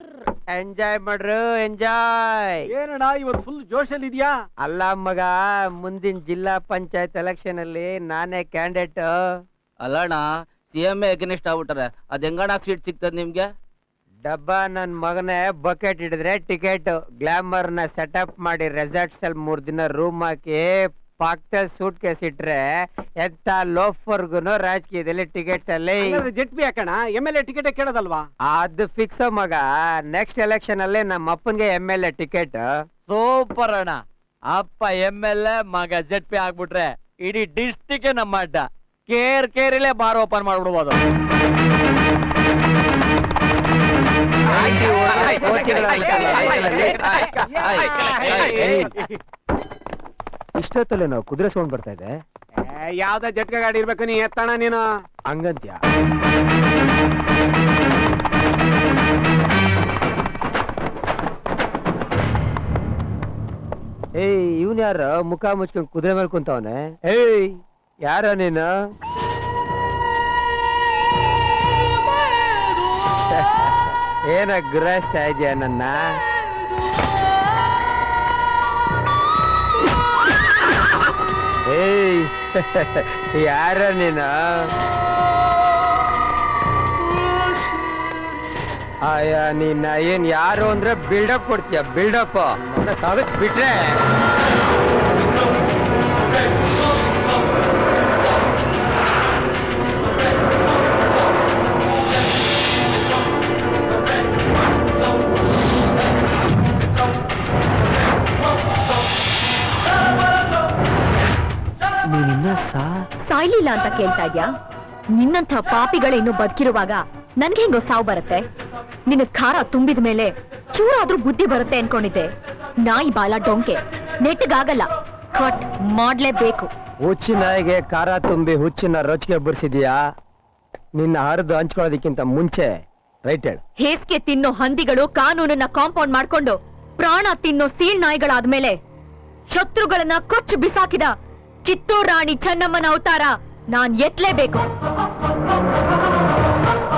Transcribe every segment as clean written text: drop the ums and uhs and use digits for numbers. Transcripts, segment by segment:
Enjoy ಮಾಡ್ರು enjoy. ಏನಣ್ಣ ಇವತ್ತು ಫುಲ್ ಜೋಶಲ್ಲಿ ಇದೆಯಾ? ಅಲ್ಲ ಮಗ, ಮುಂದಿನ ಜಿಲ್ಲಾ ಪಂಚಾಯತ್ ಎಲೆಕ್ಷನ್ ಅಲ್ಲಿ ನಾನೇ ಕ್ಯಾಂಡಿಡೇಟ್. ಅಲ್ಲಣ್ಣ CM ಎಗ್ನಿಸ್ಟ್ ಆಗ್ಬಿಟ್ರೆ ಅದ್ ಹೆಂಗಣ ಸೀಟ್ ಸಿಗ್ತದ ನಿಮ್ಗೆ? ಡಬ್ಬ ನನ್ ಮಗನೇ, ಬಕೆಟ್ ಹಿಡಿದ್ರೆ ಟಿಕೆಟ್. ಗ್ಲಾಮರ್ ನ ಸೆಟಪ್ ಮಾಡಿ ರೆಸಾರ್ಟ್ಸ್ ಅಲ್ಲಿ 3 ದಿನ ರೂಮ್ ಹಾಕಿ ಪಾಕ್ಟಲ್ ಸೂಟ್ ಕೇಸ್ ಇಟ್ರೆ ಎಂತ ಲೋಫರ್ಗುನು ರಾಜಕೀಯದಲ್ಲಿ ಟಿಕೆಟ್ ಅಲ್ಲಿ ಜೆಟ್ ಬಿ ಹಾಕಣ, MLA ಟಿಕೆಟ್ ಕೇಳೋದಲ್ವಾ? ಅದು ಫಿಕ್ಸ್ ಮಗ. ನೆಕ್ಸ್ಟ್ ಎಲೆಕ್ಷನ್ ಅಲ್ಲಿ ನಮ್ಮ ಅಪ್ಪನ್ಗೆ MLA ಟಿಕೆಟ್. ಸೂಪರ್ ಅಣ್ಣ. ಅಪ್ಪ MLA, ಮಗ ZP ಆಗ್ಬಿಟ್ರೆ ಇಡೀ ಡಿಸ್ಟಿಕ್ ನಮ್ಮ ಅಡ್ಡ. ಕೇರಿಲೆ ಬಾರ್ ಓಪನ್ ಮಾಡ್ಬಿಡ್ಬೋದು. ಇಷ್ಟೊತ್ತಲ್ಲೇ ನಾವು ಕುದುರೆ ಸೌಂಡ್ ಬರ್ತಾ ಇದೆ. ಯಾವ್ದ ಜಟ್ಕ ಗಾಡಿ ಇರ್ಬೇಕು, ನೀ ಎತ್ತಣ ನೀನು ಹಂಗಂತ್ಯ? ಏಯ್, ಇವನ್ ಯಾರ ಮುಖ ಮುಚ್ಕೊಂಡ್ ಕುದುರೆ ಮೇಲೆ ಕುಂತವನೆ? ಏಯ್, ಯಾರ ನೀನು? ಏನ ಗ್ರಹಿಸ್ತಾ ಇದೆಯಾ ನನ್ನ? ಏಯ್, ಯಾರ ನೀನು? ಅಯ್ಯ, ನೀನ್ ಏನ್ ಯಾರು ಅಂದ್ರೆ ಬಿಲ್ಡಪ್ ಕೊಡ್ತೀಯ? ಬಿಲ್ಡಪ್ ಸಾಗತ್ ಬಿಟ್ರೆ ನೀನಿನ್ನ ಸಾಯ್ಲಿಲ್ಲ ಅಂತ ಕೇಳ್ತಾ ಇದ್ಯಾ? ನಿನ್ನಂಥ ಪಾಪಿಗಳು ಇನ್ನು ಬದುಕಿರುವಾಗ ನನ್ಗೆ ಹೆಂಗೋ ಸಾವು ಬರುತ್ತೆ? ನಿನ್ನ ಖಾರ ತುಂಬಿದ ಮೇಲೆ ಚೂರಾದ್ರೂ ಬುದ್ಧಿ ಬರುತ್ತೆ ಅನ್ಕೊಂಡಿದ್ದೆ. ನಾಯಿ ಬಾಲ ಡೊಂಕೆ ನೆಟ್ಟಗಾಗಲ್ಲ, ಕಟ್ ಮಾಡ್ಲೇಬೇಕು. ಹುಚ್ಚಿ ನಾಯಿಗೆ ಖಾರ ತುಂಬಿ ಹುಚ್ಚಿನ ರೊಚ್ಚಿಗೆ ಬರ್ಸಿದೀಯಾ? ನಿನ್ನ ಹರಿದು ಹಂಚ್ಕೊಳ್ಳೋದಕ್ಕಿಂತ ಮುಂಚೆ ರೈಟ್ ಹೇಳು. ಹೇಸ್ಗೆ ತಿನ್ನೋ ಹಂದಿಗಳು ಕಾನೂನನ್ನ ಕಾಂಪೌಂಡ್ ಮಾಡ್ಕೊಂಡು ಪ್ರಾಣ ತಿನ್ನೋ ಸೀಳ್ ನಾಯಿಗಳಾದ್ಮೇಲೆ ಶತ್ರುಗಳನ್ನ ಕೊಚ್ಚು ಬಿಸಾಕಿದ ಕಿತ್ತೂರು ರಾಣಿ ಚೆನ್ನಮ್ಮನ ಅವತಾರ ನಾನ್ ಎತ್ಲೇಬೇಕು.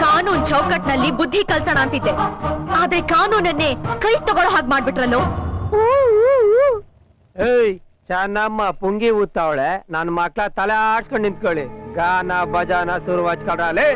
ಕಾನೂನ್ ಚೌಕಟ್ನಲ್ಲಿ ಬುದ್ಧಿ ಕಲ್ಸೋಣ ಅಂತಿದ್ದೆ, ಆದ್ರೆ ಕಾನೂನನ್ನೇ ಕೈ ತಗೊಳ್ಳೋ ಹಾಗೆ ಮಾಡ್ಬಿಟ್ರಲ್ಲೋ. ಏಯ್, ಚೆನ್ನಮ್ಮ ಪುಂಗಿ ಊತಾವಳೆ, ನನ್ನ ಮಕ್ಳ ತಲೆ ಆಡ್ಸ್ಕೊಂಡ್ ನಿಂತ್ಕೊಳ್ಳಿ. ಗಾನ ಭಜಾನ ಶುರು ಹಚ್ಕೊಡ್ರಲೇ.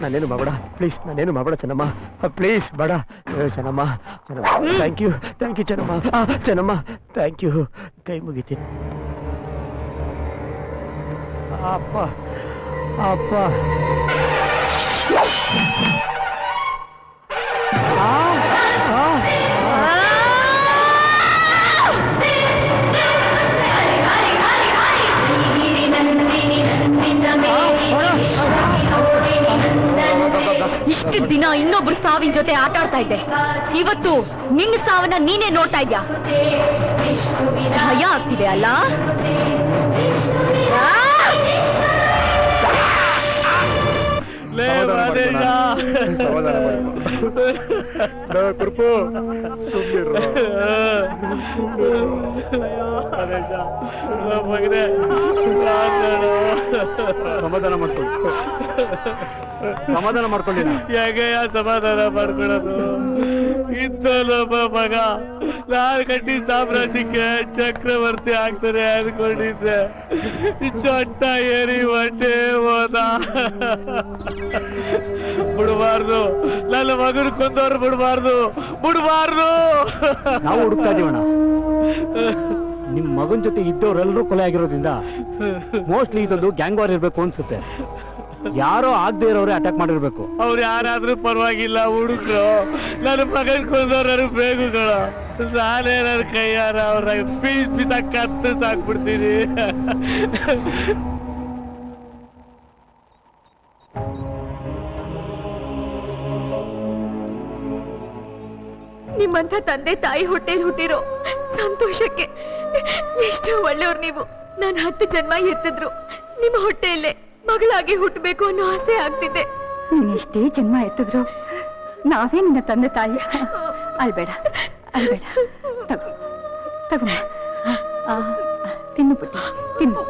ನಾನೇನು ಮಾಡಬೇಡ ಪ್ಲೀಸ್, ನಾನೇನು ಮಾಡಬೇಡ ಚೆನ್ನಮ್ಮ ಪ್ಲೀಸ್, ಬೇಡ Chennamma. Chennamma thank you Chennamma. Chennamma thank you, ಕೈ ಮುಗಿತೀನಿ. ಅಪ್ಪ ಅಪ್ಪ ಇಷ್ಟು ದಿನ ಇನ್ನೊಬ್ರು ಸಾವಿನ ಜೊತೆ ಆಟ ಆಡ್ತಾ ಇದ್ದೆ, ಇವತ್ತು ನಿನ್ನ ಸಾವನ್ನ ನೀನೇ ನೋಡ್ತಾ ಇದ್ಯಾ. ಭಯ ಆಗ್ತಿದೆ ಅಲ್ಲ? ಸಮಾಧಾನ ಮಾಡ್ಕೊಳ್ಳಿ, ಸಮಾಧಾನ ಮಾಡ್ಕೊಳ್ಳಿ. ಯಾಗಯ್ಯ ಸಮಾಧಾನ ಮಾಡ್ಕೊಳ್ಳೋದು? ಇದ್ದೊಬ್ಬ ಮಗ 4 ಗಂಟೆ ಸಾಮ್ರಾಜ್ಯಕ್ಕೆ ಚಕ್ರವರ್ತಿ ಆಗ್ತಾರೆ ಅನ್ಕೊಂಡಿದ್ದೆ, ಚೊಟ್ಟ ಏರಿ ಹೊಟ್ಟೆ ಹೋದ. ಬಿಡಬಾರ್ದು, ನನ್ನ ಮಗನ ಕೊಂದವ್ರು ಬಿಡಬಾರ್ದು, ಬಿಡಬಾರ್ದು. ನಾವು ಹುಡುಕ್ತಾ ಇದೀವಣ್ಣ. ನಿಮ್ ಮಗನ್ ಜೊತೆ ಇದ್ದವರೆಲ್ಲರೂ ಕೊಲೆ ಆಗಿರೋದ್ರಿಂದ ಮೋಸ್ಟ್ಲಿ ಇದೊಂದು ಗ್ಯಾಂಗ್ ವಾರ್ ಇರ್ಬೇಕು ಅನ್ಸುತ್ತೆ. ಯಾರೋ ಆಗದೆ ಇರೋರೇ ಅಟ್ಯಾಕ್ ಮಾಡಿರ್ಬೇಕು. ಅವ್ರು ಯಾರಾದ್ರೂ ಪರವಾಗಿಲ್ಲ, ಹುಡುಕ್ರು. ನನ್ನ ಮಗನ್ ಕೊಂದವ್ರು ಬೇಗುಗಳು. ನಾನೇ ನನ್ನ ಕೈಯಾರ ಅವ್ರ ಪೀಸ್ ಕತ್ತು ಸಾಕ್ಬಿಡ್ತೀನಿ. ನಿಮ್ಮಂಥ ತಂದೆ ತಾಯಿ ಹೊಟ್ಟೆಲ್ ಹುಟ್ಟಿರೋ ಸಂತೋಷಕ್ಕೆ ಎಷ್ಟು ಒಳ್ಳೆಯವ್ರು ನೀವು. ನಾನು 10 ಜನ್ಮ ಎತ್ತಿದ್ರು ನಿಮ್ಮ ಹೊಟ್ಟೆಯಲ್ಲೇ ಮಗಳಾಗಿ ಹುಟ್ಟಬೇಕು ಅನ್ನೋ ಆಸೆ ಆಗ್ತಿದೆ. ನೀನ್ ಎಷ್ಟೇ ಜನ್ಮ ಎತ್ತಿದ್ರು ನಾವೇ ನಿನ್ನ ತಂದೆ ತಾಯಿ. ಅಲ್ಬೇಡ ಅಲ್ಬೇಡ, ತಗೋ ತಿನ್ನು ಪುಟ್ಟ, ತಿನ್ನು.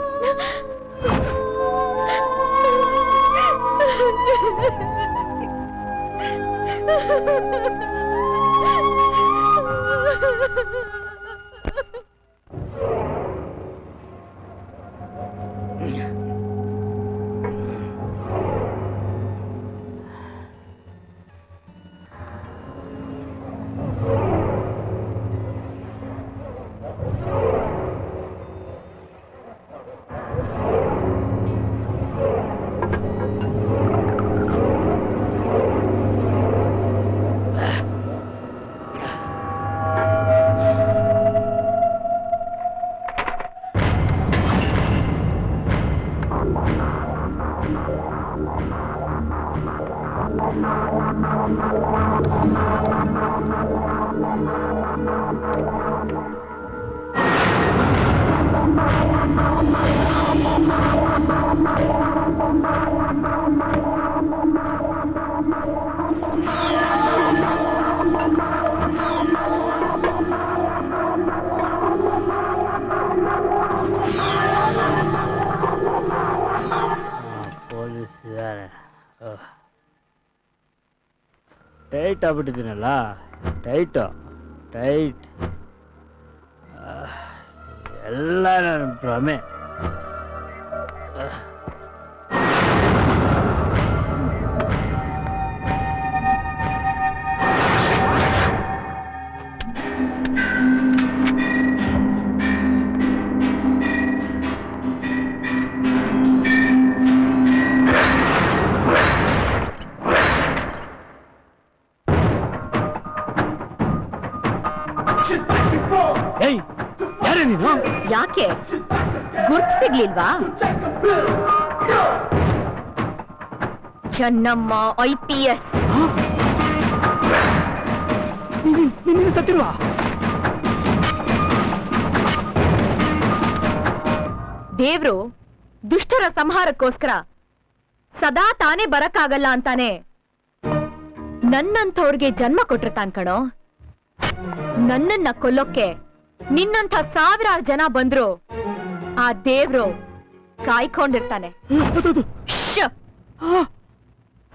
ಟೈಟ್ ಆಗ್ಬಿಟ್ಟಿದ್ದೀನಲ್ಲ, ಟೈಟ್ ಟೈಟ್ ಎಲ್ಲ ನನ್ನ ಭ್ರಮೆ. ಯಾರೇ ನೀನು? ಯಾಕೆ ಗುರ್ತು ಸಿಗ್ಲಿಲ್ವಾ? ಚೆನ್ನಮ್ಮ IPS. ಸತ್ತಿಲ್ವಾ? ದೇವ್ರು ದುಷ್ಟರ ಸಂಹಾರಕ್ಕೋಸ್ಕರ ಸದಾ ತಾನೇ ಬರಕ್ಕಾಗಲ್ಲ ಅಂತಾನೆ ನನ್ನಂಥವ್ರಿಗೆ ಜನ್ಮ ಕೊಟ್ಟಿರ್ತಾನ್ ಕಣೋ. ನನ್ನನ್ನ ಕೊಲ್ಲೋಕ್ಕೆ ನಿನ್ನಂಥ 1000 ಜನ ಬಂದ್ರು ಆ ದೇವ್ರು ಕಾಯ್ಕೊಂಡಿರ್ತಾನೆ.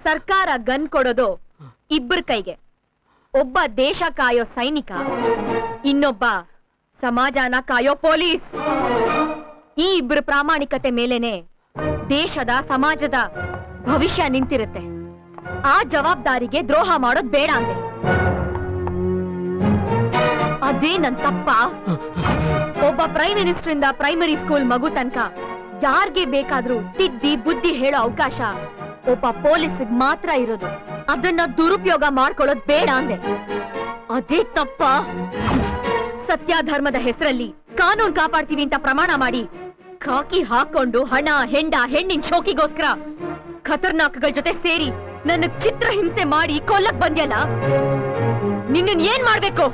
ಸರ್ಕಾರ ಗನ್ ಕೊಡೋದು 2 ಕೈಗೆ. ಒಬ್ಬ ದೇಶ ಕಾಯೋ ಸೈನಿಕ, ಇನ್ನೊಬ್ಬ ಸಮಾಜನ ಕಾಯೋ ಪೊಲೀಸ್. ಈ 2 ಪ್ರಾಮಾಣಿಕತೆ ಮೇಲೇನೆ ದೇಶದ ಸಮಾಜದ ಭವಿಷ್ಯ ನಿಂತಿರುತ್ತೆ. ಆ ಜವಾಬ್ದಾರಿಗೆ ದ್ರೋಹ ಮಾಡೋದ್ ಬೇಡ ಅಂದೆ. ಅದೇ ನನ್ ತಪ್ಪ? ಒಬ್ಬ ಪ್ರೈಮ್ ಮಿನಿಸ್ಟರ್ ಇಂದ ಪ್ರೈಮರಿ ಸ್ಕೂಲ್ ಮಗು ತನಕ ಯಾರ್ಗೆ ಬೇಕಾದ್ರೂ ತಿದ್ದಿ ಬುದ್ಧಿ ಹೇಳೋ ಅವಕಾಶ ಒಬ್ಬ ಪೊಲೀಸ್ಗೆ ಮಾತ್ರ ಇರೋದು. ಅದನ್ನ ದುರುಪಯೋಗ ಮಾಡ್ಕೊಳ್ಳೋದ್ ಬೇಡ ಅಂದೆ. ಅದೇ ತಪ್ಪ? ಸತ್ಯ ಧರ್ಮದ ಹೆಸರಲ್ಲಿ ಕಾನೂನು ಕಾಪಾಡ್ತೀವಿ ಅಂತ ಪ್ರಮಾಣ ಮಾಡಿ ಖಾಕಿ ಹಾಕೊಂಡು ಹಣ ಹೆಂಡ ಹೆಣ್ಣಿನ ಶೋಕಿಗೋಸ್ಕರ ಖತರ್ನಾಕ್ಗಳ ಜೊತೆ ಸೇರಿ ನನ್ನ ಚಿತ್ರ ಹಿಂಸೆ ಮಾಡಿ ಕೊಲ್ಲಕ್ ಬಂದ್ಯಲ್ಲ, ನಿನ್ನ ಏನ್ ಮಾಡ್ಬೇಕು?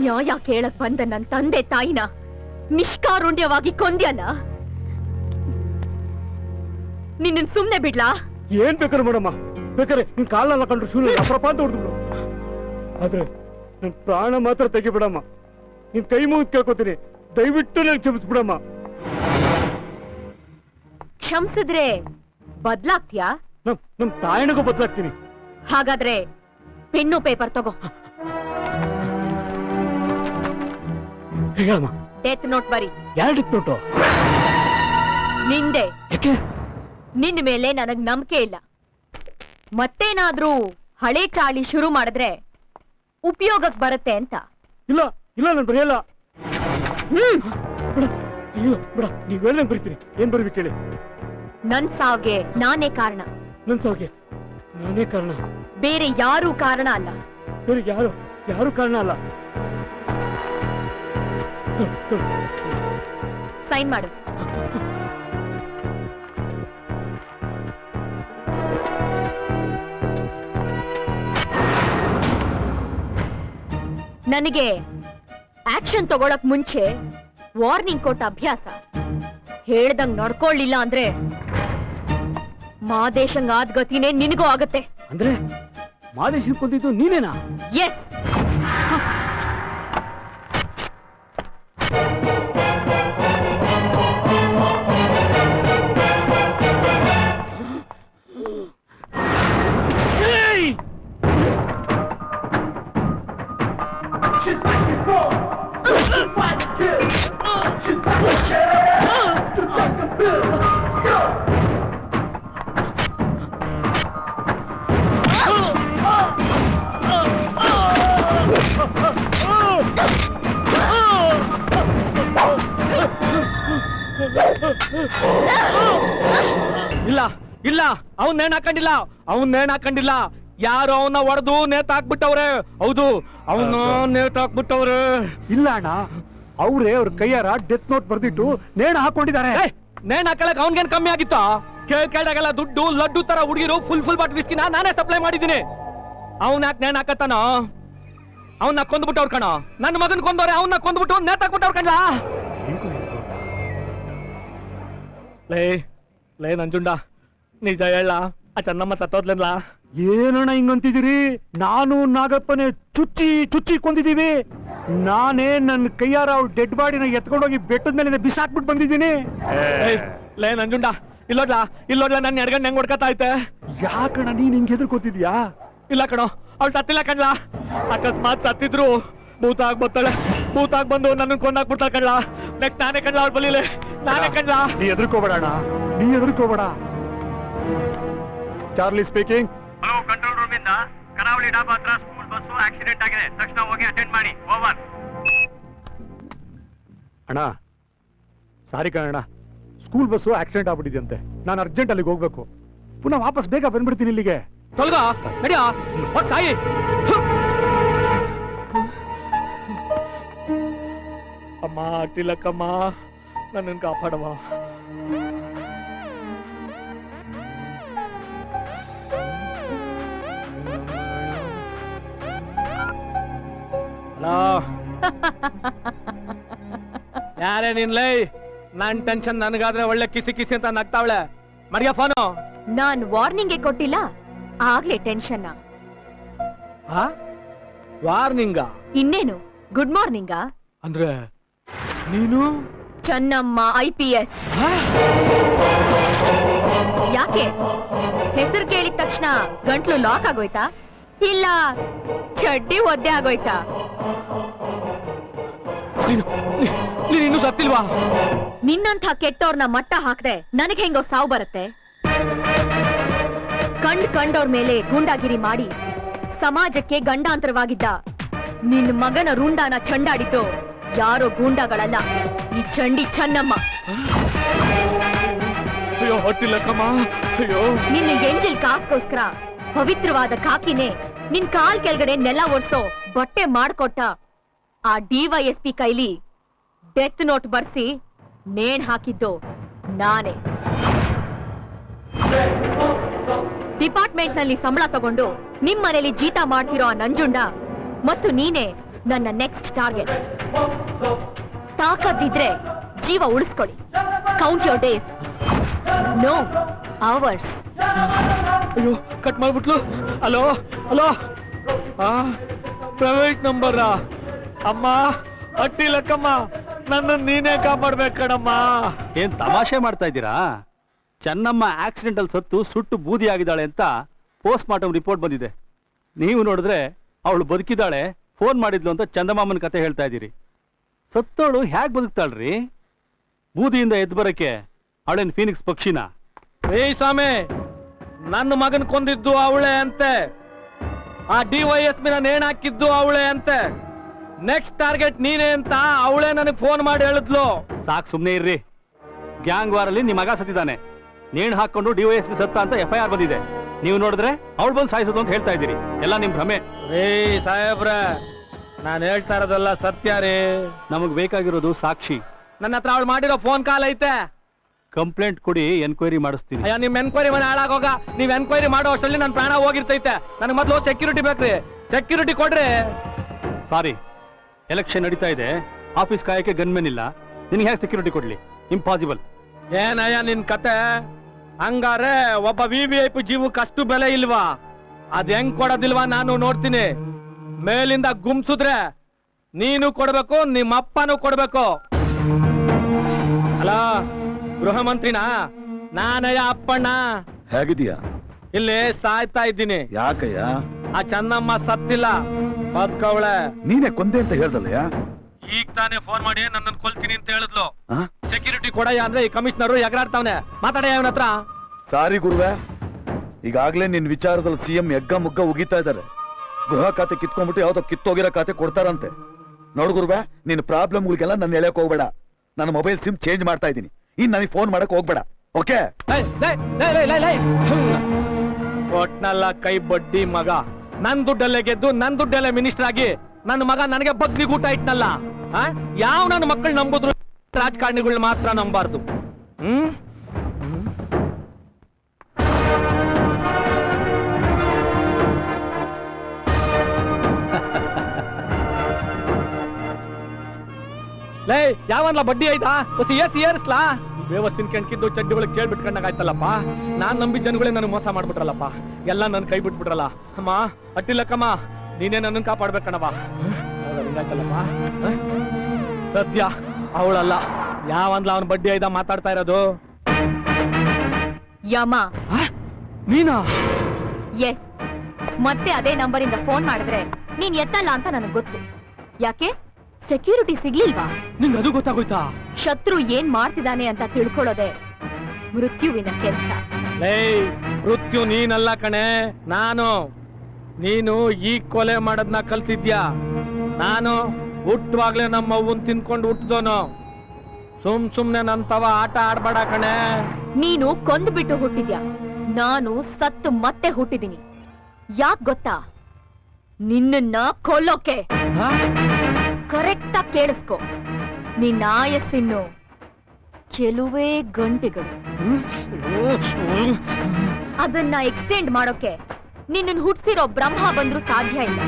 ನ್ಯಾಯ ಕೇಳಕ್ ಬಂದ ನನ್ ತಂದೆ ತಾಯಿನ ನಿಷ್ಕಾರುಣ್ಯವಾಗಿ ಕೊಂದ್ಯಲ್ಲ, ನಿನ್ನ ಸುಮ್ನೆ ಬಿಡ್ಲಾ? ಏನ್ ಬೇಕಾರೆ ಮೇಡಮ್ಮ, ಬೇಕಾರೆ ನಿನ್ ಕಾಲಲ್ಲ ಕಂಡ್ರು ಶೂನ್ಯ ಅಪ್ರಪ ಅಂತ ಹೊಡೆದ್ಬಿಡು. ಆದ್ರೆ ನನ್ ಪ್ರಾಣ ಮಾತ್ರ ತೆಗಿಬಿಡಮ್ಮ. ನಿನ್ ಕೈ ಮುಗಿದ್ ಕೇಳ್ಕೊತೀನಿ, ದಯವಿಟ್ಟು ನನ್ ಕ್ಷಮಿಸ್ಬಿಡಮ್ಮ. ಕ್ಷಮಿಸಿದ್ರೆ ಬದ್ಲಾಗ್ತೀಯಾ? ನಮ್ ತಾಯಿನಿಗೂ ಬದಲಾಗ್ತೀನಿ. ಹಾಗಾದ್ರೆ ಪೆನ್ನು ಪೇಪರ್ ತಗೋ. ಹೇಳಮ್ಮ. ಡೆತ್ ನೋಟ್ ಬರಿ. ಯಾರು ನೋಟು? ನಿಂದೆ. ಯಾಕೆ? ನಿನ್ನ ಮೇಲೆ ನನಗ್ ನಂಬಿಕೆ ಇಲ್ಲ. ಮತ್ತೇನಾದ್ರೂ ಹಳೆ ಚಾಳಿ ಶುರು ಮಾಡಿದ್ರೆ ಉಪಯೋಗಕ್ ಬರುತ್ತೆ ಅಂತ. ಇಲ್ಲ ಇಲ್ಲ ನಾನು ಬರೆಯಲ್ಲ. ಬಿಡ, ಅಯ್ಯೋ ಬಿಡ, ನೀವ್ ಹೇಳ್ದಂಗ್ ಬರೀತೀನಿ. ಏನ್ ಬರ್ಬೇಕು ಹೇಳಿ? ನನ್ ಸಾವ್ಗೆ ನಾನೇ ಕಾರಣ. ನನ್ ಸಾವ್ಗೆ ನಾನೇ ಕಾರಣ? ಬೇರೆ ಯಾರೂ ಕಾರಣ ಅಲ್ಲ. ಬೇರೆ ಯಾರು ಕಾರಣ ಅಲ್ಲ. ಸೈನ್ ಮಾಡು. ನನಗೆ ಆಕ್ಷನ್ ತಗೊಳಕ್ ಮುಂಚೆ ವಾರ್ನಿಂಗ್ ಕೊಟ್ಟ ಅಭ್ಯಾಸ. ಹೇಳ್ದಂಗ್ ನಡ್ಕೊಳ್ಳಿಲ್ಲ ಅಂದ್ರೆ ಮಾದೇಶಂಗ್ ಆದ್ ಗತಿನೇ ನಿನಗೂ ಆಗತ್ತೆ. ಅಂದ್ರೆ ಮಾದೇಶನ್ ಕೊಂದಿದ್ದು ನೀನೇನಾ? ಎಸ್. ಇಲ್ಲ ಇಲ್ಲ, ಅವನ್ ನೇಣ್ ಹಾಕೊಂಡಿಲ್ಲ. ಯಾರು ಅವನ್ನ ಹೊಡೆದು ನೇತಾಕ್ಬಿಟ್ಟವ್ರೆ. ಹೌದು, ಅವನ್ನ ನೇತಾಕ್ಬಿಟ್ಟವ್ರೆ. ಇಲ್ಲ ಅಣ್ಣ, ಅವ್ರೇ ಅವ್ರ ಕೈಯಾರ ಡೆತ್ ನೋಟ್ ಬರ್ದಿಟ್ಟು ನೇಣ ಹಾಕೊಂಡಿದ್ದಾರೆ. ನೇಣ್ ಹಾಕಳಕ್ ಅವನ್ಗೇನ್ ಕಮ್ಮಿ ಆಗಿತ್ತ? ಕೇಳಾಗೆಲ್ಲ ದುಡ್ಡು ಲಡ್ಡು ತರ ಹುಡುಗಿರು ಫುಲ್ ಬಾಟ್ ವಿಸ್ಕಿನ ನಾನೇ ಸಪ್ಲೈ ಮಾಡಿದ್ದೀನಿ. ಅವನ್ ಯಾಕೆ ನೇಣ್ ಹಾಕತ್ತಾನ? ಅವನ್ನ ಕೊಂದ್ಬಿಟ್ಟವ್ರ ಕಣ. ನನ್ನ ಮಗನ್ ಕೊಂದವ್ರೆ, ಅವನ್ನ ಕೊಂದ್ಬಿಟ್ಟು ನೇತಾಕ್ಬಿಟ್ಟವ್ರ ಕಣ್ಲ. ಲೇ ನಂಜುಂಡ, ನಿಜ ಹೇಳ, ಆ ಚೆನ್ನಮ್ಮ ಸತ್ತೋದ್ಲಲ್ಲ. ಏನಣ್ಣ ಹಿಂಗಂತಿದ್ದೀರಿ? ನಾನು ನಾಗಪ್ಪನೇ ಚುಚ್ಚಿ ಕೊಂದಿದ್ದೀವಿ. ನಾನೇ ನನ್ನ ಕೈಯಾರ ಅವ್ರ ಡೆಡ್ ಬಾಡಿನ ಎತ್ಕೊಂಡೋಗಿ ಬೆಟ್ಟದ ಮೇಲೆ ಬಿಸಾಕ್ಬಿಟ್ಟು ಬಂದಿದ್ದೀನಿ. ಲೇ ನಂಜುಂಡ, ಇಲ್ಲೋಡ್ಲಾ ನನ್ನ ಎಡ್ಗಂಡ್ ಹೆಂಗ್ ಹೊಡ್ಕತಾ ಐತೆ? ಯಾಕಣ್ಣ ನೀನ್ ಹಿಂಗ್ ಹೆದರ್ಕೋತಿದ್ಯಾ? ಇಲ್ಲ ಕಣೋ, ಅವ್ಳು ಸತ್ತಿಲ್ಲ ಕಣ್ಲ. ಅಕಸ್ಮಾತ್ ಸತ್ತಿದ್ರು ಭೂತ ಆಗ್ ಬಂದು ನನ್ನ ಕೊಂದಾಕ್ಬಿಡ್ತಾಳ ಕಣ್ಲ. ನೆಕ್ಸ್ಟ್ ನಾನೇ ಕಣ್ಲ ಅವ್ಳು ಬಲಿಲೆ, ನಾನೇ ಕಣ್ಲ. ನೀ ಹೆದರ್ಕೋಬೇಡ. Charlie speaking. Hello, control room ಇಂದ ಕರಾವಳಿ ಡಾಬಾ ಹತ್ರ ಸ್ಕೂಲ್ ಬಸ್ ಆಕ್ಸಿಡೆಂಟ್ ಆಗಿದೆ, ತಕ್ಷಣ ಹೋಗಿ ಅಟೆಂಡ್ ಮಾಡಿ. ಓವರ್. ಅಣ್ಣ ಸಾರಿ ಕಣ, ಸ್ಕೂಲ್ ಬಸ್ಸು ಆಕ್ಸಿಡೆಂಟ್ ಆಗ್ಬಿಟ್ಟಿದ್ಯಂತೆ. ನಾನು ಅರ್ಜೆಂಟ್ ಅಲ್ಲಿಗೆ ಹೋಗ್ಬೇಕು. ಪುನಃ ವಾಪಸ್ ಬೇಗ ಬಂದ್ಬಿಡ್ತೀನಿ ಇಲ್ಲಿಗೆ. ತೊಲ್ಗ ನಡಿಯ ಸಾಯಿ. ಅಮ್ಮ ತಿಲಕಮ್ಮ, ನನ್ನನ್ನು ಕಾಪಾಡಮ್ಮ. ಹಲೋ, ಯಾರೇ ನಿನ್ಲೈ? ನನ್ ಟೆನ್ಷನ್ ನನಗಾದ್ರೆ ಒಳ್ಳೆ ಕಿಸಿ ಅಂತ ನಗ್ತಾವಳೆ. ಮಡಿಯ ಫೋನು. ನಾನ್ ವಾರ್ನಿಂಗ್ ಕೊಟ್ಟಿಲ್ಲ, ಆಗ್ಲೇ ಟೆನ್ಷನ್. ವಾರ್ನಿಂಗ? ಇನ್ನೇನು ಗುಡ್ ಮಾರ್ನಿಂಗ? ಅಂದ್ರೆ ನೀನು ಚೆನ್ನಮ್ಮ IPS. ಯಾಕೆ ಹೆಸರು ಕೇಳಿದ ತಕ್ಷಣ ಗಂಟ್ಲು ಲಾಕ್ ಆಗೋಯ್ತಾ, ಇಲ್ಲ ಚಡ್ಡಿ ಒದ್ದೆ ಆಗೋಯ್ತಾ? ನೀನು ಸತ್ತಿಲ್ವಾ? ನಿನ್ನಂಥ ಕೆಟ್ಟವ್ರನ್ನ ಮಟ್ಟ ಹಾಕದೆ ನನಗೆ ಹೆಂಗೋ ಸಾವು ಬರುತ್ತೆ? ಕಂಡವ್ರ ಮೇಲೆ ಗೂಂಡಾಗಿರಿ ಮಾಡಿ ಸಮಾಜಕ್ಕೆ ಗಂಡಾಂತರವಾಗಿದ್ದ ನಿನ್ನ ಮಗನ ರುಂಡಾನ ಚಂಡಾಡಿದ್ದು ಯಾರೋ ಗೂಂಡಾಗಳಲ್ಲ, ಈ ಚಂಡಿ ಚೆನ್ನಮ್ಮ. ಅಯ್ಯೋ ಹೊಟ್ಟಿಲ್ಲಕ್ಕಮ್ಮ, ಅಯ್ಯೋ. ನಿನ್ನ ಎಂಜಿಲ್ ಕಾಸ್ಗೋಸ್ಕರ ಪವಿತ್ರವಾದ ಕಾಕಿನೇ ನಿನ್ ಕಾಲ್ ಕೆಳಗಡೆ ನೆಲ ಒರ್ಸೋ ಬಟ್ಟೆ ಮಾಡ್ಕೊಟ್ಟ ಆ DYSP ಕೈಲಿ ಡೆತ್ ನೋಟ್ ಬರ್ಸಿ ನೇಣ್ ಹಾಕಿದ್ದು ನಾನೇ. ಡಿಪಾರ್ಟ್ಮೆಂಟ್ ನಲ್ಲಿ ಸಂಬಳ ತಗೊಂಡು ನಿಮ್ ಮನೇಲಿ ಜೀತ ಮಾಡ್ತಿರೋ ಆ ನಂಜುಂಡ ಮತ್ತು ನೀನೇ ನನ್ನ ನೆಕ್ಸ್ಟ್ ಟಾರ್ಗೆಟ್. ತಾಕತ್ತಿದ್ರೆ ಜೀವ ಉಳಿಸ್ಕೊಳ್ಳಿ. Count your days, no hours. ಅಯ್ಯೋ ಕಟ್ ಮಾಡ್ಬಿಟ್ಲು. Hello hello, private number. ಅಮ್ಮ ಅಟ್ಟಿ ಲೆಕ್ಕಮ್ಮ, ನನ್ನ ನೀನೇ ಕಾಪಾಡ್ಬೇಕು ಕಣಮ್ಮ. ಏನ್ ತಮಾಷೆ ಮಾಡ್ತಾ ಇದ್ದೀರಾ? ಚೆನ್ನಮ್ಮ ಆಕ್ಸಿಡೆಂಟ್ ಅಲ್ಲಿ ಸತ್ತು ಸುಟ್ಟು ಬೂದಿ ಆಗಿದ್ದಾಳೆ ಅಂತ ಪೋಸ್ಟ್ ಮಾರ್ಟಮ್ ರಿಪೋರ್ಟ್ ಬಂದಿದೆ. ನೀವು ನೋಡಿದ್ರೆ ಅವಳು ಬದುಕಿದ್ದಾಳೆ, ಫೋನ್ ಮಾಡಿದ್ಲು ಅಂತ ಚಂದಮಾಮನ ಕತೆ ಹೇಳ್ತಾ ಇದ್ದೀರಿ. ಸತ್ತವಳು ಹೇಗ್ ಬದುಕ್ತಾಳ್ರಿ? ಬೂದಿಯಿಂದ ಎದ್ದು ಬರಕ್ಕೆ ಅವಳೇನ್ ಫೀನಿಕ್ಸ್ ಪಕ್ಷಿನ? ಏ ಸ್ವಾಮಿ, ನನ್ನ ಮಗನ್ ಕೊಂದಿದ್ದು ಅವಳೆ ಅಂತೆ, ಆ DYSP ನೇಣ್ ಹಾಕಿದ್ದು ಅವಳೆ ಅಂತೆ, ನೆಕ್ಸ್ಟ್ ಟಾರ್ಗೆಟ್ ನೀನೇ ಅಂತ ಅವಳೇ ನನಗೆ ಫೋನ್ ಮಾಡಿ ಹೇಳಿದ್ಲು. ಸಾಕ್ ಸುಮ್ನೆ ಇರ್ರಿ. ಗ್ಯಾಂಗ್ ವಾರಲ್ಲಿ ನಿಮ್ಮ ಮಗ ಸತ್ತಿದ್ದಾನೆ, ನೇಣು ಹಾಕೊಂಡು DYSP ಸತ್ತ ಅಂತ FIR ಬಂದಿದೆ. ನೀವು ನೋಡಿದ್ರೆ ಅವಳು ಬಂದು ಸಾಯಿಸೋದು ಅಂತ ಹೇಳ್ತಾ ಇದ್ದೀರಿ. ಎಲ್ಲ ನಿಮ್ ಭ್ರಮೆ. ಏ ಸಾಹೇಬ್ರ, ನಾನು ಹೇಳ್ತಾ ಇರೋದಲ್ಲ ಸತ್ಯ ರೀ. ನಮಗ್ ಬೇಕಾಗಿರೋದು ಸಾಕ್ಷಿ. ನನ್ನ ಹತ್ರ ಅವಳು ಮಾಡಿರೋ ಫೋನ್ ಕಾಲ್ ಐತೆ. ಕಂಪ್ಲೇಂಟ್ ಕೊಡಿ, ಎನ್ಕ್ವೈರಿ ಮಾಡಿಸ್ತೀನಿ. ಅಯ್ಯ, ನಿಮ್ ಎನ್ಕ್ವೈರಿ ಮನೆ ಹಾಳಾಗೋಗ. ನೀವ್ ಎನ್ಕ್ವೈರಿ ಮಾಡೋ ಅಷ್ಟರಲ್ಲಿ ನನ್ನ ಪ್ರಾಣ ಹೋಗಿರ್ತೈತೆ. ನನಗೆ ಮೊದಲು ಸೆಕ್ಯೂರಿಟಿ ಬೇಕ್ರಿ. ಸೆಕ್ಯೂರಿಟಿ ಕೊಡ್ರಿ. ಸಾರಿ, ಎಲೆಕ್ಷನ್ ನಡೀತಾ ಇದೆ, ಆಫೀಸ್ ಕಾಯಕ್ಕೆ ಗನ್ಮೆನ್ ಇಲ್ಲ, ನಿನ್ಗೆ ಹೇಗೆ ಸೆಕ್ಯೂರಿಟಿ ಕೊಡ್ಲಿ? ಇಂಪಾಸಿಬಲ್. ಏನಯ್ಯ ನಿನ್ ಕತೆ? ಹಂಗಾರೆ ಒಬ್ಬ VVIP ಜೀವಕ್ಕೆ ಅಷ್ಟು ಬೆಲೆ ಇಲ್ವಾ? ಅದ್ ಹೆಂಗ್ ಕೊಡೋದಿಲ್ವಾ ನಾನು ನೋಡ್ತೀನಿ. ಮೇಲಿಂದ ಗುಮ್ಸುದ್ರೆ ನೀನು ಕೊಡ್ಬೇಕು, ನಿಮ್ಮ ಅಪ್ಪನೂ ಕೊಡ್ಬೇಕು. ಅಲ್ಲ, ಗೃಹ ಮಂತ್ರಿನಾ? ನಾನಯ್ಯ ಅಪ್ಪಣ್ಣ. ಹೇಗಿದೀಯಾ? ಇಲ್ಲಿ ಸಾಯ್ತಾ ಇದ್ದೀನಿ. ಯಾಕಯ್ಯ? ಆ ಚೆನ್ನಮ್ಮ ಸತ್ತಿಲ್ಲ, ಬದುಕವಳೆ. ನೀನೆ ಕೊಂದೆ ಅಂತ ಹೇಳ್ದಲ್ಲಯ್ಯ. ಈಗ ತಾನೇ ಫೋನ್ ಮಾಡಿ ನನ್ನನ್ನು ಕೊಲ್ತೀನಿ ಅಂತ ಹೇಳಿದ್ಲು. ಸೆಕ್ಯೂರಿಟಿ ಕೊಡಯ್ಯ ಅಂದ್ರೆ ಈ ಕಮಿಷನರು ಎಗರಾಡ್ತಾವನೆ. ಮಾತಾಡಯ್ಯ ಅವನ ಹತ್ರ. ಸಾರಿ ಗುರುವೆ, ಈಗಾಗ್ಲೇ ನಿನ್ ವಿಚಾರದಲ್ಲಿ CM ಎಗ್ಗ ಮುಗ್ಗ ಉಗಿತಾ ಇದ್ದಾರೆ. ಗೃಹ ಖಾತೆ ಕಿತ್ಕೊಂಡ್ಬಿಟ್ಟು ಯಾವ್ದೋ ಕಿತ್ತೋಗಿರೋ ಖಾತೆ ಕೊಡ್ತಾರಂತೆ. ನೋಡು ಗುರುವೆ, ನಿನ್ ಪ್ರಾಬ್ಲಮ್ಗಳಿಗೆಲ್ಲ ನನ್ನ ಎಳೆಯಕ್ ಹೋಗ್ಬೇಡ. ನನ್ನ ಮೊಬೈಲ್ ಸಿಮ್ ಚೇಂಜ್ ಮಾಡ್ತಾ ಇದ್ದೀನಿ. ಇನ್ ನನಗೆ ಫೋನ್ ಮಾಡಕ್ ಹೋಗ್ಬೇಡ, ಓಕೆ? ಒಟ್ನಲ್ಲ ಕೈ ಬಡ್ಡಿ ಮಗ. ನನ್ ದುಡ್ಡಲ್ಲೇ ಗೆದ್ದು ನನ್ ದುಡ್ಡಲ್ಲೇ ಮಿನಿಸ್ಟರ್ ಆಗಿ ನನ್ನ ಮಗ ನನಗೆ ಬಗ್ಗಿ ಊಟ ಇಟ್ನಲ್ಲ. ಯಾವ ನನ್ನ ಮಕ್ಕಳು ನಂಬುದ್ರು, ರಾಜಕಾರಣಿಗಳು ಮಾತ್ರ ನಂಬಾರ್ದು. ಲೇ, ಯಾವನ್ಲ ಬಡ್ಡಿ ಆಯ್ತಾ? ಏರ್ಸ್ಲಾ? ವ್ಯವಸ್ಥಿನ ಕೆಣ್ಕಿದ್ದು ಚಡ್ಡಿ ಒಳಗೆ ಕೇಳ್ಬಿಟ್ಕೊಂಡಾಗಾಯ್ತಲ್ಲಪ್ಪ. ನಾನ್ ನಂಬಿದ ಜನಗಳೇ ನನಗೆ ಮೋಸ ಮಾಡ್ಬಿಟ್ರಲ್ಲಪ್ಪ. ಎಲ್ಲ ನನ್ ಕೈ ಬಿಟ್ಬಿಟ್ರಲ್ಲ. ಅಮ್ಮ ಅಟ್ಟಿಲ್ಲಕ್ಕಮ್ಮ, ನೀನೇ ನನ್ನನ್ನು ಕಾಪಾಡ್ಬೇಕಣ್ಣಪ್ಪ. ಸದ್ಯ ಅವಳಲ್ಲ, ಯಾವಂದ್ಲ ಅವನ್ ಬಡ್ಡಿ ಆಯ್ದ ಮಾತಾಡ್ತಾ ಇರೋದು. ಯಮ. ನೀನಾ? ಎಸ್. ಮತ್ತೆ ಅದೇ ನಂಬರಿಂದ ಫೋನ್ ಮಾಡಿದ್ರೆ ನೀನ್ ಎತ್ತಲ್ಲ ಅಂತ ನನಗ್ ಗೊತ್ತು. ಯಾಕೆ? ಸೆಕ್ಯೂರಿಟಿ ಸಿಗ್ಲಿಲ್ವಾ? ನಿಂಗೆ ಅದು ಗೊತ್ತಾಗೋಯ್ತಾ? ಶತ್ರು ಏನ್ ಮಾಡ್ತಿದ್ದಾನೆ ಅಂತ ತಿಳ್ಕೊಳ್ಳೋದೆ ಮೃತ್ಯುವಿನ ಕೆಲ್ಸ. ಮೃತ್ಯು ನೀನಲ್ಲ ಕಣೆ, ನಾನು. ನೀನು ಈ ಕೊಲೆ ಮಾಡೋದ್ನ ಕಲ್ತಿದ್ಯಾ. ನಾನು ಹುಟ್ಟುವಾಗ್ಲೇ ನಮ್ಮ ಅವ್ವನ್ ತಿನ್ಕೊಂಡು ಹುಟ್ಟಿದೋನು. ಸುಮ್ನೆ ನಂತವ ಆಟ ಆಡ್ಬೇಡ ಕಣೆ. ನೀನು ಕೊಂದ್ಬಿಟ್ಟು ಹುಟ್ಟಿದ್ಯಾ, ನಾನು ಸತ್ತು ಮತ್ತೆ ಹುಟ್ಟಿದೀನಿ. ಯಾಕ್ ಗೊತ್ತಾ? ನಿನ್ನನ್ನ ಕೊಲ್ಲೋಕೆ. ಕರೆಕ್ಟ್ ಆಗಿ ಕೇಳಿಸ್ಕೊ, ನಿನ್ನ ಆಯಸ್ಸಿನ್ನು ಕೆಲವೇ ಗಂಟೆಗಳು. ಅದನ್ನ ಎಕ್ಸ್ಟೆಂಡ್ ಮಾಡೋಕೆ ನಿನ್ನ ಹುಟ್ಟಿಸಿರೋ ಬ್ರಹ್ಮ ಬಂದ್ರೂ ಸಾಧ್ಯ ಇಲ್ಲ.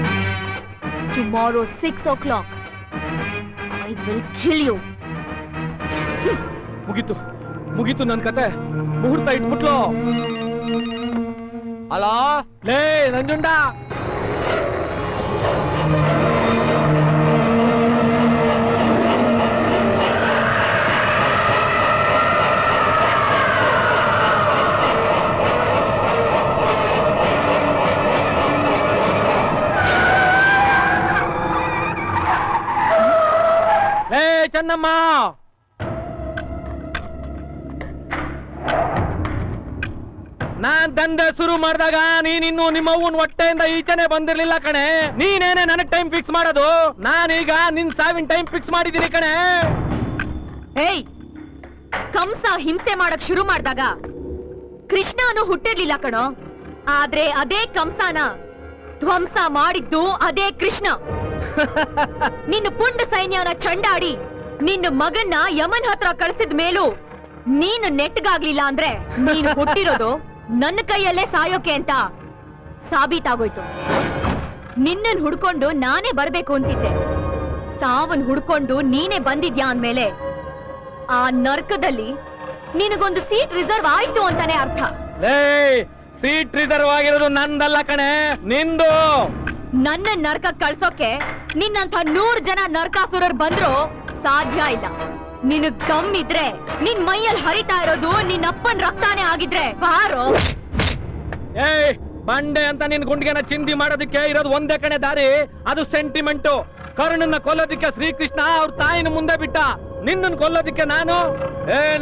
Tomorrow 6 o'clock I will kill you. ಮುಗೀತು ನನ್ ಕತೆ. ಮುಹೂರ್ತ ಇಟ್ಬಿಟ್ಲು. ಹಲೋ ಲೇ ನಂಜುಂಡ, ಚೆನ್ನಮ್ಮ, ನಾನ್ ದಂಧೆ ಶುರು ಮಾಡಿದಾಗ ನೀನಿನ್ನು ನಿಮ್ಮ ಅವ್ವನ್ ಹೊಟ್ಟೆಯಿಂದ ಈಚೆನೆ ಬಂದಿರ್ಲಿಲ್ಲ ಕಣೆ. ನೀನೇನೆ ನನಗ್ ಟೈಮ್ ಫಿಕ್ಸ್ ಮಾಡೋದು. ನಾನೀಗ ನಿನ್ ಸಾವಿನ ಟೈಮ್ ಫಿಕ್ಸ್ ಮಾಡಿದ್ದೀನಿ ಕಣೆ. ಏಯ್, ಕಂಸ ಹಿಂಸೆ ಮಾಡಕ್ ಶುರು ಮಾಡಿದಾಗ ಕೃಷ್ಣನು ಹುಟ್ಟಿರ್ಲಿಲ್ಲ ಕಣೋ. ಆದ್ರೆ ಅದೇ ಕಂಸನ ಧ್ವಂಸ ಮಾಡಿದ್ದು ಅದೇ ಕೃಷ್ಣ. ನಿನ್ನ ಪುಂಡ ಸೈನ್ಯನ ಚಂಡಾಡಿ ನಿನ್ನ ಮಗನ್ನ ಯಮನ್ ಹತ್ರ ಕಳಿಸಿದ ಮೇಲೂ ನೀನು ನೆಟ್ಗಾಗ್ಲಿಲ್ಲ ಅಂದ್ರೆ ನೀನು ಹುಟ್ಟಿರೋದು ನನ್ನ ಕೈಯಲ್ಲೇ ಸಾಯೋಕೆ ಅಂತ ಸಾಬೀತಾಗೋಯ್ತು. ನಿನ್ನನ್ ಹುಡ್ಕೊಂಡು ನಾನೇ ಬರ್ಬೇಕು ಅಂತಿದ್ದೆ. ಸಾವನ್ ಹುಡ್ಕೊಂಡು ನೀನೇ ಬಂದಿದ್ಯಾ ಅಂದ್ಮೇಲೆ ಆ ನರ್ಕದಲ್ಲಿ ನಿನಗೊಂದು ಸೀಟ್ ರಿಸರ್ವ್ ಆಯ್ತು ಅಂತಾನೆ ಅರ್ಥ. ಸೀಟ್ ರಿಸರ್ವ್ ಆಗಿರೋದು ನಂದಲ್ಲ ಕಣೆ, ನಿಂದು. ನನ್ನ ನರ್ಕ ಕಳ್ಸೋಕೆ ನಿನ್ನಂಥ 100 ಜನ ನರ್ಕಾಸುರರು ಬಂದ್ರು ಸಾಧ್ಯ ಇಲ್ಲ. ನಿನಗ್ ದಮ್ ಇದ್ರೆ ನಿನ್ ಮೈಯಲ್ಲಿ ಹರಿತಾ ಇರೋದು ನಿನ್ನಪ್ಪನ್ ರಕ್ತಾನೇ ಆಗಿದ್ರೆ ಬಾರೋ. ಬಂಡೆ ಅಂತ ನಿನ್ ಗುಂಡಿಗೆನ ಚಿಂದಿ ಮಾಡೋದಕ್ಕೆ ಇರೋದು ಒಂದೇ ಕಣೆ ದಾರಿ, ಅದು ಸೆಂಟಿಮೆಂಟು. ಕರ್ಣನ್ನ ಕೊಲ್ಲೋದಿಕ್ಕೆ ಶ್ರೀಕೃಷ್ಣ ಅವ್ರ ತಾಯಿನ ಮುಂದೆ ಬಿಟ್ಟ, ನಿನ್ನನ್ ಕೊಲ್ಲೋದಿಕ್ಕೆ ನಾನು.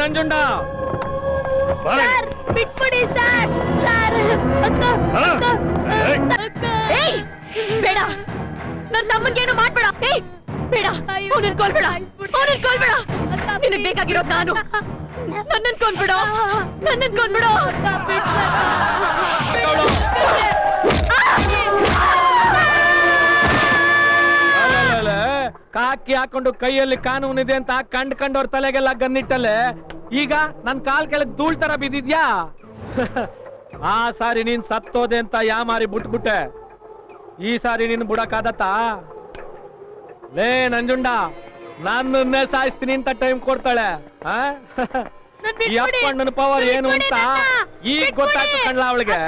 ನಂಜುಂಡ ಬಿಟ್ಬಿಡಿ ಸರ್. ಬೇಡ, ನನ್ ತಮ್ಮನ್ಗೇನು ಮಾಡ್ಬೇಡ. ಬೇಡ, ಅವನನ್ ಕೊಲ್ಬೇಡ, ಅವನನ್ ಕೊಲ್ಬೇಡ. ನಿನಗ್ ಬೇಕಾಗಿರೋದು ನಾನು. ನನ್ನನ್ ಕೊಂದ್ಬಿಡೋ, ನನ್ನನ್ ಕೊಂದ್ಬಿಡೋ. ಕಾಕಿ ಹಾಕೊಂಡು ಕೈಯಲ್ಲಿ ಕಾನೂನಿದೆ ಅಂತ ಕಂಡವ್ರ ತಲೆಗೆಲ್ಲ ಗನ್ನಿಟ್ಟಲ್ಲೇ ಈಗ ನನ್ ಕಾಲ್ ಕೆಳಗ್ ಧೂಳ್ ತರ ಬಿದ್ದಿದ್ಯಾ? ಆ ಸಾರಿ ನೀನ್ ಸತ್ತೋದೆ ಅಂತ ಯಾಮಾರಿ ಬಿಟ್ಬಿಟ್ಟೆ, ಈ ಸಾರಿ ನೀನ್ ಬುಡಕ್ಕಾದತ್ತಾ? ಲೇ ನಂಜುಂಡ, ನನ್ನನ್ನೇ ಸಾಯಿಸ್ತೀನಿ ಅಂತ ಟೈಮ್ ಕೊಡ್ತಾಳೆ. ಈ ಅಪ್ಪಣ್ಣನ ಪವರ್ ಏನು ಅಂತ ಈಗ ಗೊತ್ತಾಯ್ತು ಕಣ್ಲ ಅವಳಿಗೆ.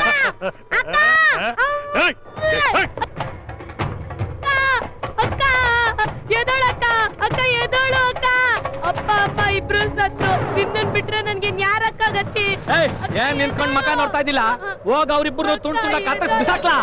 ಎದೋಳಕ್ಕ, ಅಕ್ಕ ಎದೋಳು ಅಕ್ಕ. ಅಪ್ಪ ಅಮ್ಮ ಇಬ್ರು ಸತ್ರು, ನಿನ್ನನ್ ಬಿಟ್ರೆ ನನ್ಗೆ ಯಾರಕ್ಕ ಗತಿ? ಏನ್ ನಿಂತ್ಕೊಂಡ್ ಮಕ ನೋಡ್ತಾ ಇದ್ದಿಲ್ಲ? ಹೋಗ ಅವ್ರಿಬ್ರು ತುಂಡ್ ತುಂಡ ಕಾತ ಬಿಸಾಕ್ಲಾ?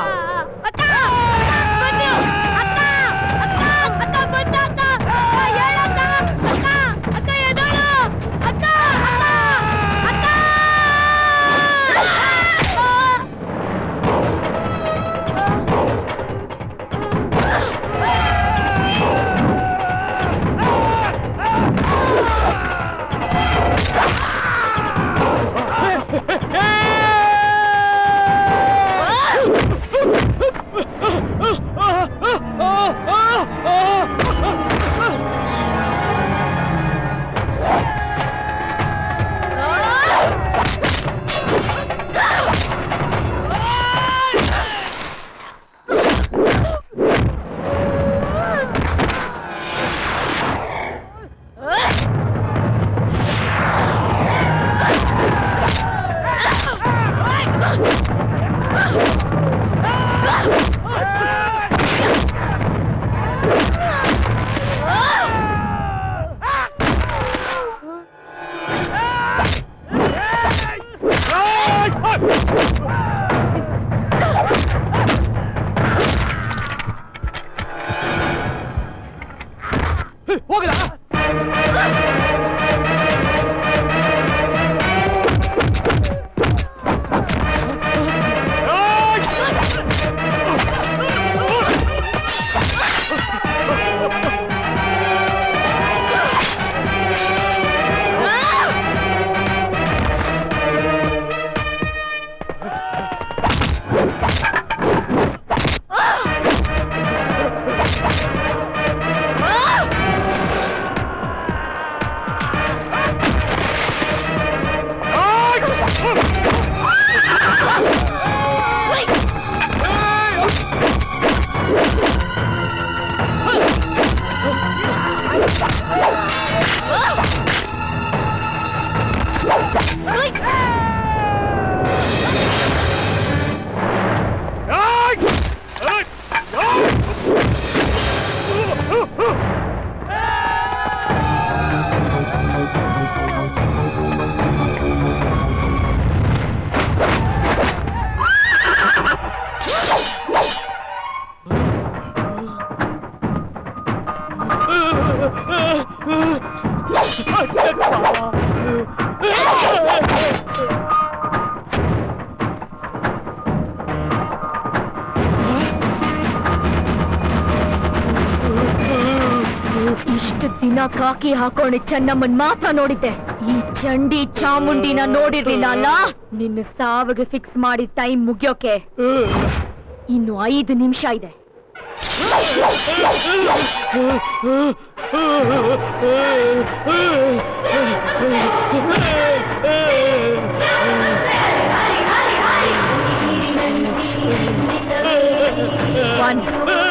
ಇಷ್ಟು ದಿನ ಕಾಕಿ ಹಾಕೊಂಡು ಚೆನ್ನಮ್ಮನ್ ಮಾತ್ರ ನೋಡಿದ್ದೆ, ಈ ಚಂಡಿ ಚಾಮುಂಡಿನ ನೋಡಿರ್ಲಿಲ್ಲ ಅಲ್ಲ. ನಿನ್ನ ಸಾವಿಗೆ ಫಿಕ್ಸ್ ಮಾಡಿ ಟೈಮ್ ಮುಗಿಯೋಕೆ ಇನ್ನು 5 ನಿಮಿಷ ಇದೆ. One.